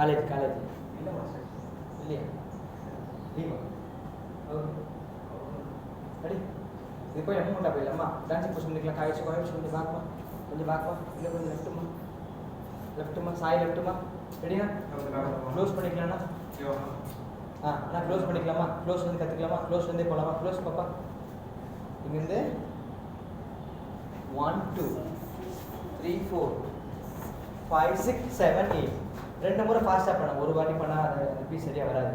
college இல்லை master இல்லையா லீவா ஓகே அடி இது போய் மூமெண்ட்டாக போயிடலாமா டான்ஸிங் பொசிஷன் பண்ணிக்கலாம் காய்ச்சி கொஞ்சம் பார்க்குமா இல்லை கொஞ்சம் லெஃப்ட்டுமா சாய் லெஃப்ட்டுமா ரெடியா க்ளோஸ் பண்ணிக்கலாம்ண்ணா நான் க்ளோஸ் பண்ணிக்கலாமா க்ளோஸ் வந்து கற்றுக்கலாமா க்ளோஸ் வந்து போகலாமா க்ளோஸ் பாப்பா இங்கேருந்து 1 2 3 4 5 6 7 8 ரெண்டு முறை ஃபாஸ்ட்டாக பண்ண ஒரு வாட்டி பண்ணால் அது பீஸ் சரியாக வராது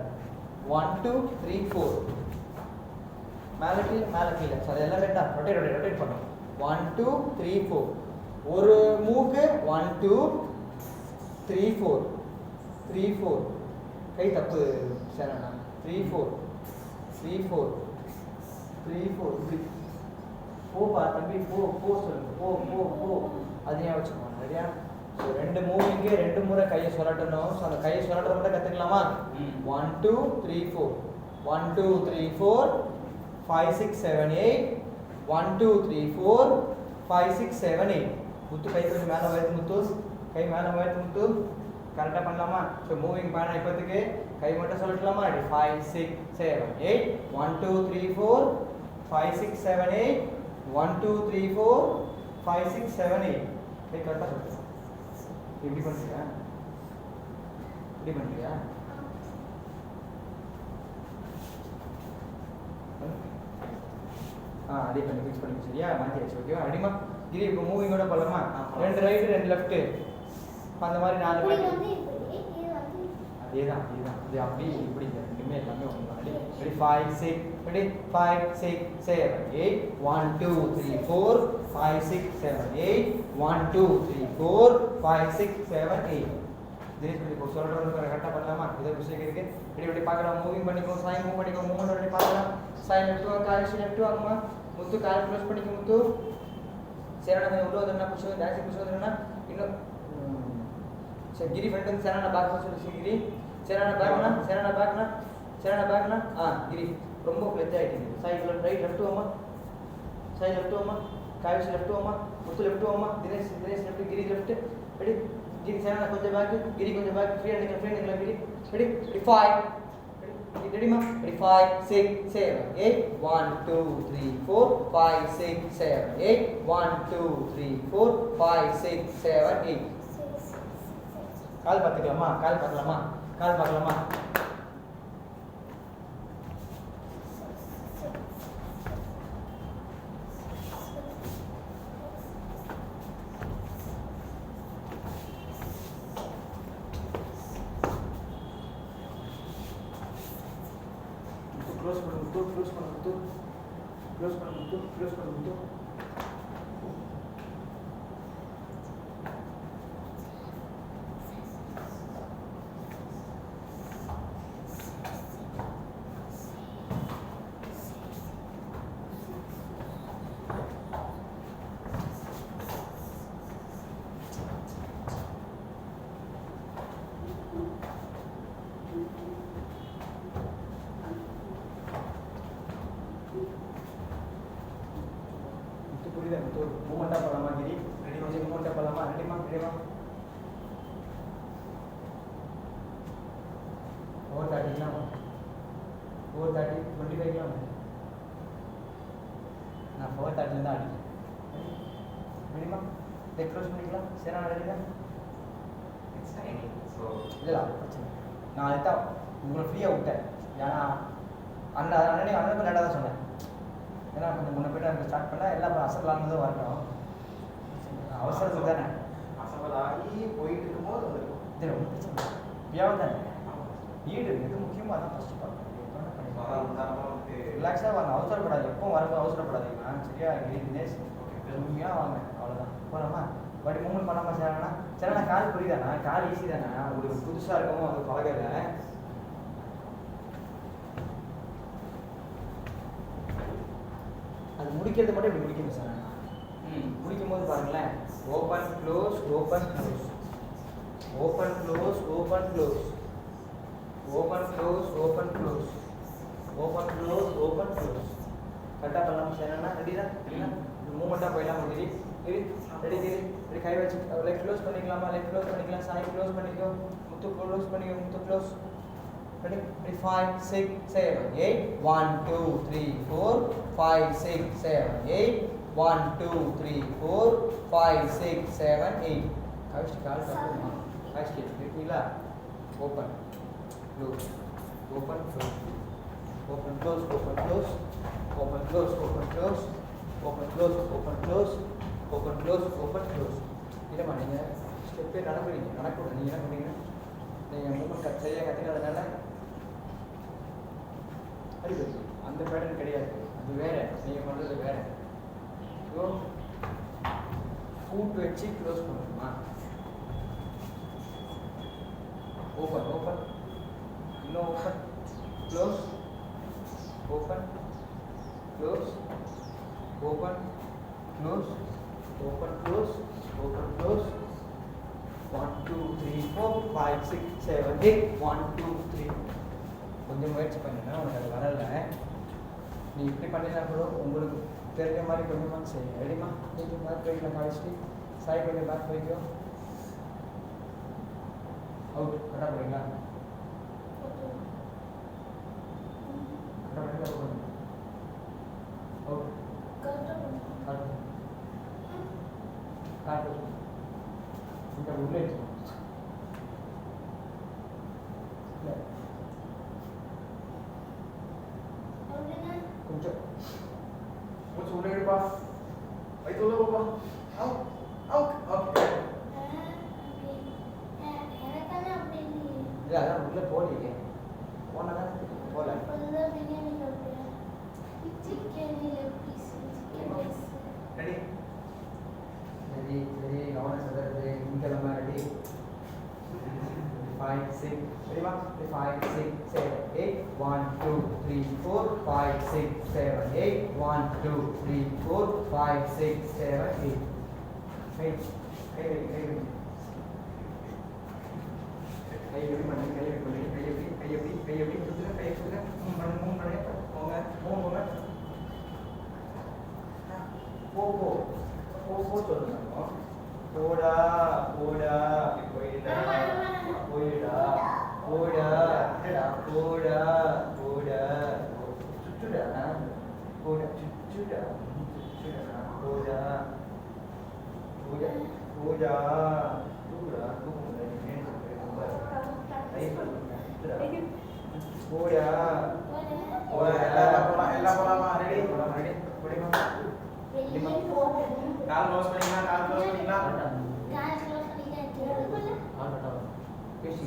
1 2 3 4 மேலே கீழே ஸோ அது எல்லாம் வேண்டாம் ரொட்டேட் பண்ணணும் 1 2 3 4 ஒரு மூக்கு 1 2 3 4 கை தப்பு சேரண்ணா 3 4 இப்படி போ தம்பி போ சொல்லுங்க போ அதையே வச்சுக்கோங்க சரியா ஸோ ரெண்டு மூவிங்கு ரெண்டு முறை கையை சுரட்டணும் ஸோ அந்த கையை சுரட்டுற மட்டும் கற்றுக்கலாமா 1 2 3 4 1 2 3 4 5 6 7 8 1 2 3 4 5 6 7 8 முத்து கை கொஞ்சம் மேலே வயது முத்து கை மேலே வயது முத்து கரெக்டாக பண்ணலாமா ஸோ மூவிங் பண்ண இப்போதுக்கு கை மட்டும் சொல்லலாமா 5 6 7 8 1 2 3 4 5 6 7 8 1 2 3 4 5 6 7 8 கை கரெக்டாக சொல்லுங்க இப்படி பண்ணுறியா அதே பண்ணி ஃபிக்ஸ் பண்ணி சரியா மாற்றியாச்சு ஓகேவா அடிமா கிரி இப்போ மூவிங்கோட பண்ணலாமா ரெண்டு ரைட்டு ரெண்டு லெஃப்ட்டு அந்த மாதிரி 4 வாட்டி அதேதான் இது அப்படி இப்படி ரெண்டுமே எல்லாமே ஒன்று தான் ரெடி 5 6 ரெடி 5 6 7 8 1 2 3 4 5 6 7 8 1 2 3 4 5 6 7 8 தினேஷ் பண்ணி இப்போ சொல்கிறவங்க கரெக்டாக பண்ணலாமா இதை விஷயம் இருக்கு இப்படி பார்க்கலாம் மூவிங் பண்ணிக்கோ சாய் மூவ் பண்ணிக்கோ மூவ்மெண்ட் ரெடி பார்க்கலாம் சாய் லெஃப்ட் வாங்க காலேஜ் லெஃப்ட் வாங்கம்மா முத்து கால் க்ளோஸ் பண்ணிக்கோ முத்து சேரணா உள்ள வந்துடுனா புஷ் டான்ஸிங் புஷ் வந்துடுனா இன்னும் சரி கிரி ஃப்ரெண்ட் வந்து சேரணா பேக் சொல்லி கிரி சேரணா பேக்னா கிரி ரொம்ப ஃப்ளெஜ் ஆகிட்டு சாய் ரைட் லெஃப்ட் வாமா சாய் லெஃப்ட் வாமா காலேஜ் லெஃப்ட் வாமா முத்து லெஃப்ட் வாமா தினேஷ் லெஃப்ட் கிரி லெஃப்ட் ரெடி கிரி சேரணா கொஞ்சம் பேக் கிரி கொஞ்சம் பேக் ஃப்ரீ நிக்கலாம் கிரி ரெடி 5 ரெடிமா ரெடி 5 6 7 8 1 2 3 4 5 6 7 8 1 2 3 4 5 6 7 8 கால் பார்க்கலாமா க்ளோஸ் பண்ணு புரியுதா மூமெண்ட்டாக போகலாமா கிரி ரெடி கொஞ்சம் மூமெண்ட்டாக போகலாமா ரெடிமா ஓவர் 30 25 நான் 4:30 தான் அடிக்கிறேன் ரெடிமா லெக் க்ளோஸ் பண்ணிக்கலாம் சரி நான் ரெடிதான் இல்லை பிரச்சனை நான் அதுதான் உங்களை ஃப்ரீயாக விட்டேன் ஏன்னா அண்ணனுக்கு லேட்டாக தான் சொன்னேன் ஏன்னா கொஞ்சம் முன்ன போய்ட்டு அங்கே ஸ்டார்ட் பண்ணால் எல்லாம் அசப்பலானதும் வரணும் அவசரத்துக்கு தானே அசப்பலாகி போயிட்டு இருக்கும்போது வந்துருக்கும் இது ஒன்றும் பிரச்சனை பியாவும் தானே ஈடு எது முக்கியமாக தான் ஃபஸ்ட்டு பார்க்கணும் ரிலாக்ஸாக வாங்க அவசரப்படாது எப்போ வரும்போது அவசரப்படாதீங்கண்ணா சரியா தினேஷ் உண்மையாக வாங்க அவ்வளோதான் போகலாமா பட் மூமெண்ட் பண்ணாமல் சரிண்ணா கால் புரியுதாண்ணா கால் ஈஸி தானே உங்களுக்கு புதுசாக இருக்கவும் அது பழகலை அது முடிக்கிறது மட்டும் இப்படி முடிக்கணும் சார் முடிக்கும் போது பாருங்களேன் ஓப்பன் க்ளோஸ் கரெக்டாக பண்ணலாம் சார் என்னன்னா ரெடிதான் மூமெண்ட்டாக போயிடலாம் ரெடி கை வச்சு லெஃப்ட் க்ளோஸ் பண்ணிக்கலாமா சாய் க்ளோஸ் பண்ணிக்கோ முத்து க்ளோஸ் பண்ணி முத்து க்ளோஸ் ready 5 6 7 8 1 2 3 4 5 6 7 8 1 2 3 4 5 6 7 8 ஃபர்ஸ்ட் கால் பண்ணுமா ஃபர்ஸ்ட் கேட்குறீங்களா open close open close open close open close open close open close open close open close open close open close இல்லைம்மா நீங்கள் ஸ்டெப்பே நடக்கிறீங்க நடக்கூடாது நீங்கள் என்ன பண்ணுறீங்க நீங்கள் மூமெண்ட் சரியாக கற்றுக்கிறதுனால அறிவு அந்த பேட்டர்ன் கிடையாது அது வேறு நீங்கள் பண்ணுறது வேறு ஸோ ஃபுட் வச்சு க்ளோஸ் பண்ணணுமா ஓப்பன் ஓப்பன் இன்னும் open close open close open close open close open close 1 2 3 4 5 6 7 8 1 2 3 கொஞ்சம் முயற்சி பண்ணுன்னா உனக்கு அது வரல நீ இப்படி பண்ணினா கூட உங்களுக்கு தெரிஞ்ச மாதிரி கொஞ்சமாக செய்யுங்க ரெடிமா கொஞ்சம் பேக் வைக்கலாம் காய்ச்சி சாய் கொஞ்சம் பேக் வைக்கோ அவுட் கரெக்டாக போறீங்களா கரெக்டாக போறீங்க அவுட் காட்டு காட்டு இந்த உள்ளே கொஞ்சம் கொஞ்சம் உள்ளே எடுப்பா வயிற்று உள்ள போப்பா அவுட் அவுட் அவுட் இல்லை அதான் உள்ளே போகலையே போனால் போகல ரெடி சரி சரி கவனம் சொல்கிறது இங்கெல்லாமா ரெடி 5 6 சரிமா 5 6 7 8 1 2 3 4 5 6 7 8 1 2 3 4 5 6 7 8 கை கை கை கை எப்படி பண்ணி கை எப்படி கை எப்படி கை எப்படி கை எப்படி கொடுத்துருங்க கை கொடுத்துருங்க மூணு பண்ணி போங்க போங்க போ போ போ போ சொல்லுங்க போடா போடா போயிடா போயிடா போடா போடா போடா சுற்றுடா போடா சுற்றுடா சுற்றுடா போடா போடா போடா தூடா போடா எல்லாம் போலாமா ரெடி ரெடி போடுமா கால் க்ளோஸ் பண்ணிக்கலாம் கால் க்ளோஸ் பண்ணிக்கலாம்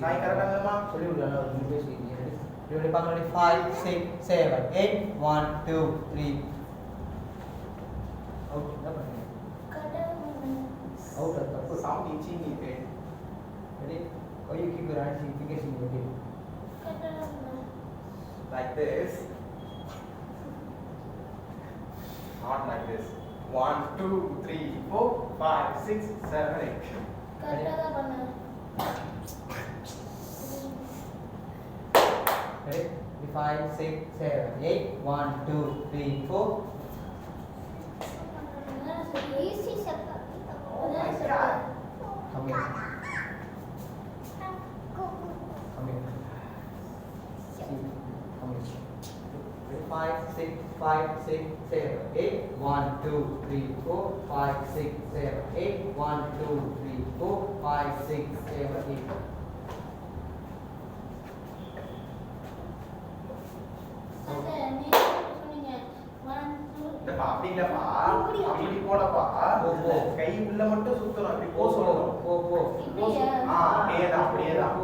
சாய் கரெக்டாங்கம்மா சொல்லி விடலாம் ஒரு பேசி ரெடி பாருங்க 5 6 7 8 1 2 3 அவுட் என்ன பண்ணுங்க அவுட் தப்பு சவுண்ட் இன்ச்சிங் இருக்கு ready or you keep your hands facing your head like this not like this 1 2 3 4 5 6 7 8 கரெக்ட்டா பண்ணு ready 5 6 7 8 1 2 3 4 easy step oh my god come here come here see come here 5 6 5 6 7 8 1 2 3 4 5 6 7 8 1 2 3 4 5 6 7 8 அப்படி இல்லப்பா அப்படி போடப்பா கை உள்ள மட்டும் சுத்தணும் அப்படி போ சொல்லணும் போ போ அப்படியே தான்